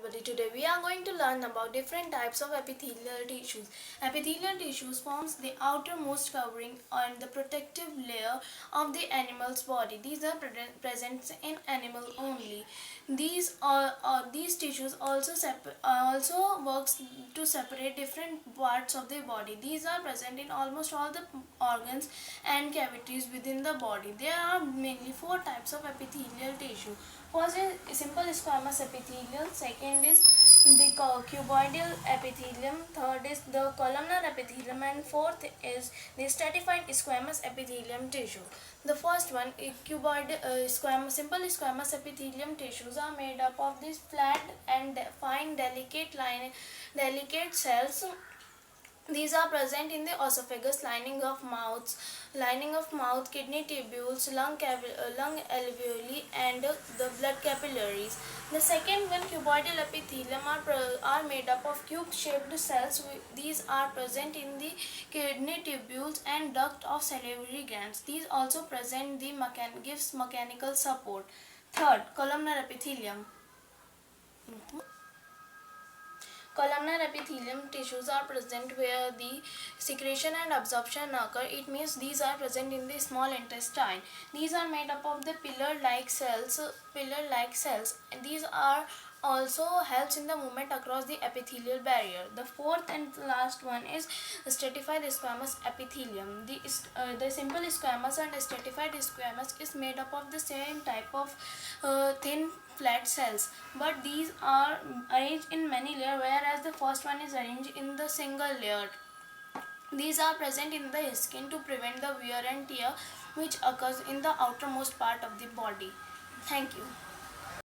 everybody. Today we are going to learn about different types of epithelial tissues. Epithelial tissues forms the outermost covering and the protective layer of the animal's body. These are present in animal only. These tissues also works to separate different parts of the body. These are present in almost all the organs and cavities within the body. There are mainly four types of epithelial tissue. First is simple squamous epithelium, second is the cuboidal epithelium, third is the columnar epithelium, and fourth is the stratified squamous epithelium tissue. The first one, simple squamous epithelium tissues are made up of these flat and fine delicate cells. These are present in the esophagus, lining of mouth, kidney tubules, lung alveoli, and the blood capillaries. The second one, cuboidal epithelium, are made up of cube-shaped cells. These are present in the kidney tubules and duct of salivary glands. These also present the gives mechanical support. Third, columnar epithelium. Columnar epithelium tissues are present where the secretion and absorption occur. It means these are present in the small intestine. These are made up of the pillar-like cells. These are also helps in the movement across the epithelial barrier. The fourth and last one is stratified squamous epithelium. The simple squamous and stratified squamous is made up of the same type of thin flat cells, but these are arranged in many layers, whereas the first one is arranged in the single layer. These are present in the skin to prevent the wear and tear which occurs in the outermost part of the body. Thank you.